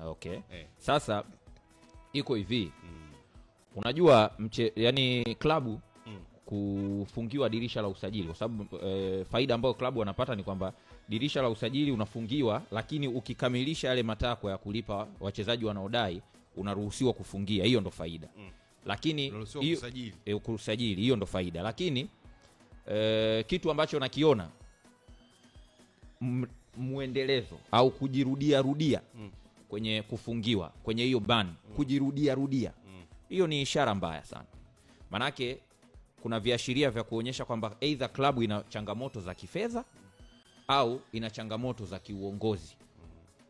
Okay. Sasa iko hivi. Unajua yani klabu kufungiwa dirisha la usajili kwa sababu faida ambayo klabu wanapata ni kwamba dirisha la usajili unafungiwa, lakini ukikamilisha yale matakwa ya kulipa wachezaji wanaodai unaruhusiwa kufungia. Hiyo ndo faida. Lakini kusajili hiyo ndo faida. Lakini kitu ambacho nakiona muendelezo au kujirudia kwenye kufungiwa kwenye hiyo ban, kujirudia hiyo ni ishara mbaya sana. Manake kuna viashiria vya kuonyesha kwamba either klabu ina changamoto za kifedha au ina changamoto za kiuongozi.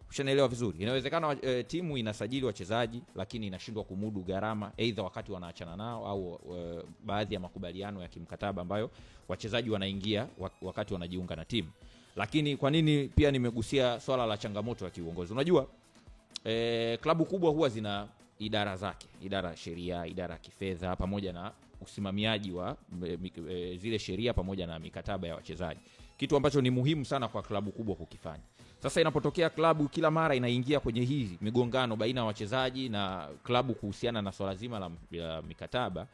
Ushanielewa vizuri? Inawezekana timu inasajili wachezaji lakini inashindwa kumudu gharama, either wakati wanaachana nao au baadhi ya makubaliano ya kimkataba ambayo wachezaji wanaingia wakati wanajiunga na timu. Lakini kwa nini pia nimegusia swala la changamoto ya kiuongozi? Unajua klabu kubwa huwa zina idara zake, idara ya sheria, idara ya kifedha, pamoja na usimamiaji wa zile sheria pamoja na mikataba ya wachezaji, kitu ambacho ni muhimu sana kwa klabu kubwa kukifanya. Sasa inapotokea klabu kila mara inaingia kwenye hii migongano baina ya wachezaji na klabu kuhusiana na swala zima la mikataba,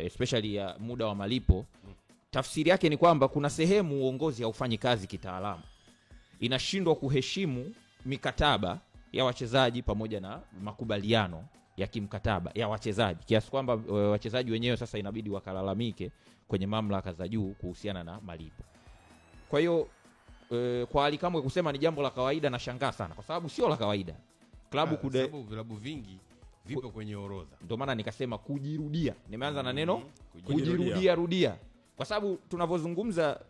especially ya muda wa malipo, tafsiri yake ni kwamba kuna sehemu uongozi haufanyi kazi kitaalamu, inashindwa kuheshimu mikataba ya wachezaji pamoja na makubaliano ya kimkataba ya wachezaji, kiasi kwamba wachezaji wenyewe sasa inabidi wakalalamike kwenye mamlaka za juu kuhusiana na malipo. Kwa hiyo kwa hali kama kusema ni jambo la kawaida, na shangaa sana kwa sababu sio la kawaida. Klabu sababu vilabu vingi vipo kwenye orodha. Ndio maana nikasema kujirudia. Nimeanza na neno kujirudia. Kwa sababu tunavyozungumza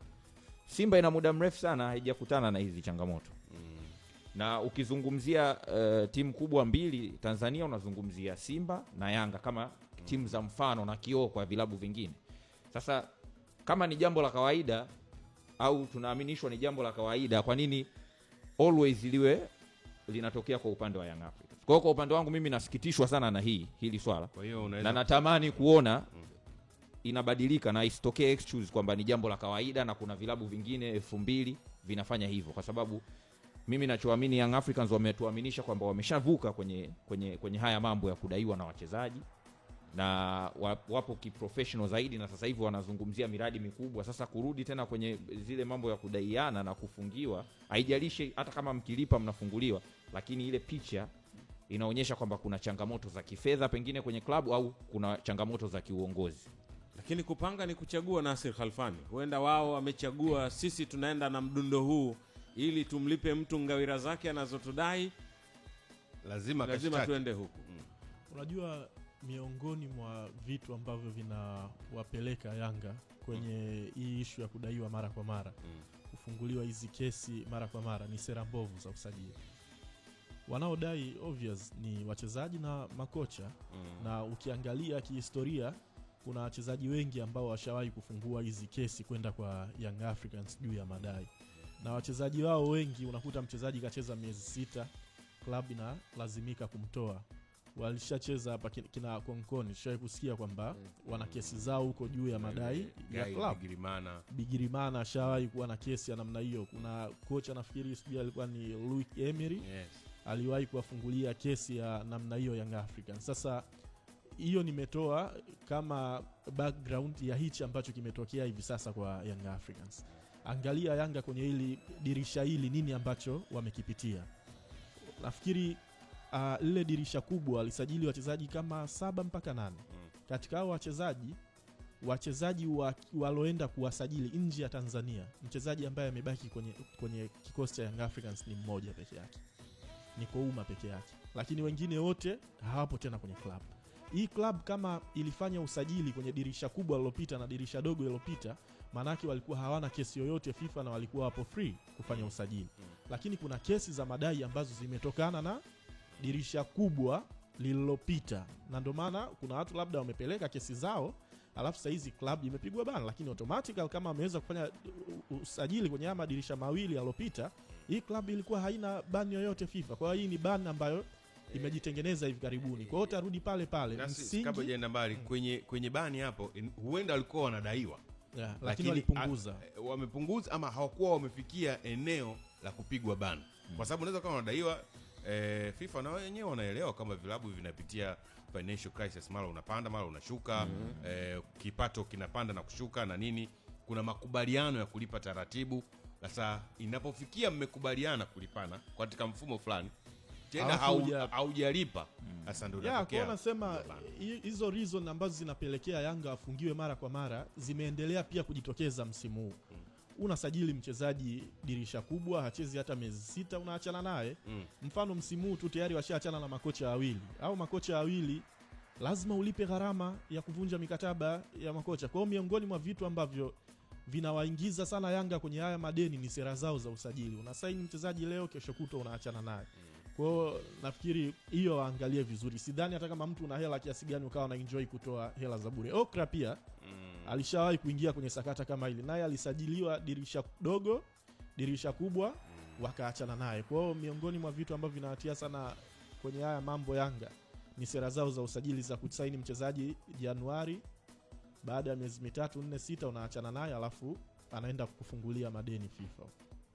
Simba ina muda mrefu sana haijakutana na hizi changamoto. Na ukizungumzia timu kubwa mbili Tanzania, unazungumzia Simba na Yanga kama timu za mfano na kioo kwa vilabu vingine. Sasa kama ni jambo la kawaida au tunaaminishwa ni jambo la kawaida, kwa nini always liwe linatokea kwa upande wa Young Africans? Kwa upande wangu mimi nasikitishwa sana na hili swala. Na natamani kuona inabadilika na isitokee excuse kwamba ni jambo la kawaida na kuna vilabu vingine 2000 vinafanya hivyo, kwa sababu mimi nachoamini Young Africans wametuaminisha kwamba wameshavuka kwenye haya mambo ya kudaiwa na wachezaji, na wapo kiprofessional zaidi, na sasa hivi wanazungumzia miradi mikubwa. Sasa kurudi tena kwenye zile mambo ya kudaiana na kufungiwa, haijalishi hata kama mkilipa mnafunguliwa, lakini ile picha inaonyesha kwamba kuna changamoto za kifedha pengine kwenye klabu au kuna changamoto za kiuongozi. Lakini kupanga ni kuchagua. Nasir Khalfani, huenda wao wamechagua sisi tunaenda na mdundo huu ili tumlipe mtu ngawira zake anazotudai, lazima tuende huku. Unajua, miongoni mwa vitu ambavyo vinawapeleka Yanga kwenye hii issue ya kudaiwa mara kwa mara, kufunguliwa hizi kesi mara kwa mara, ni sera mbovu za usajili. Wanaodai obvious ni wachezaji na makocha. Na ukiangalia kihistoria kuna wachezaji wengi ambao washawahi kufungua hizi kesi kwenda kwa Young Africans juu ya madai. Na wachezaji wao wengi unakuta mchezaji kacheza miezi 6, klabu ina lazimika kumtoa. Walishacheza hapa kina Konkoni, shawahi kusikia kwamba wana kesi zao huko juu ya madai ya klabu. Bigirimana shawahi kuwa na kesi ya namna hiyo. Kuna kocha nafikiri sijui alikuwa ni Louis Emery, aliwahi kuwafungulia kesi ya namna hiyo Young Africans. Sasa hiyo nimetoa kama background ya hichi ambacho kimetokea hivi sasa kwa Young Africans. Angalia Yanga kwenye hili dirisha hili nini ambacho wamekipitia. Nafikiri lile dirisha kubwa alisajili wachezaji kama 7 mpaka 8. Katika hao wachezaji waloenda kuwasajili nje ya Tanzania, mchezaji ambaye amebaki kwenye kikosi cha Young Africans ni mmoja peke yake, Niko Uma peke yake. Lakini wengine wote hawapo tena kwenye club. Hii club kama ilifanya usajili kwenye dirisha kubwa lilopita na dirisha dogo lilopita, manake walikuwa hawana kesi yoyote FIFA na walikuwa hapo free kufanya usajili. Lakini kuna kesi za madai ambazo zimetokana na dirisha kubwa lililopita, na ndio maana kuna watu labda wamepeleka kesi zao, alafu sasa hizi club imepigwa bana. Lakini automatically kama ameweza kufanya usajili kwenye madirisha mawili yalopita, hii club ilikuwa haina ban yoyote FIFA. Kwa hiyo hii ni ban ambayo imejitengeneza hivi karibuni. Kwa hiyo tarudi pale msingi kabla jenda mbali kwenye bani hapo, huenda walikuwa wanadaiwa, lakini wamepunguza ama hawakuwa wamefikia eneo la kupigwa ban. Kwa sababu unaweza kama wanadaiwa FIFA na wenyewe wanaelewa kama vilabu vinapitia financial crisis, mara unapanda mara unashuka, kipato kinapanda na kushuka na nini, kuna makubaliano ya kulipa taratibu. Sasa inapofikia mmekubaliana kulipana katika mfumo fulani tena haujalipa, sasa ndio inatokea. Kwa nasema hizo reason ambazo zinapelekea Yanga afungiwe mara kwa mara zimeendelea pia kujitokeza msimu huu. Unasajili mchezaji dirisha kubwa, hachezi hata miezi 6, unaachana naye. Mfano msimu huu tu tayari washaachana na makocha wawili. Au makocha wawili lazima ulipe gharama ya kuvunja mikataba ya makocha. Kwa hiyo miongoni mwa vitu ambavyo vinawaingiza sana Yanga kwenye haya madeni ni sera zao za usajili. Unasaini mchezaji leo, kesho kutwa unaachana naye. Kwa hiyo nafikiri hiyo waangalie vizuri. Sidhani hata kama mtu una hela kiasi gani ukawa na enjoy kutoa hela za bure. Okra pia alishawahi kuingia kwenye sakata kama hili. Naye alisajiliwa dirisha dogo, dirisha kubwa, wakaachana naye. Kwa hiyo miongoni mwa vitu ambavyo vinawatia sana kwenye haya mambo Yanga ni sera zao za usajili za kusaini mchezaji Januari, baada ya miezi 3, 4, 6 unaachana naye, alafu anaenda kukufungulia madeni FIFA.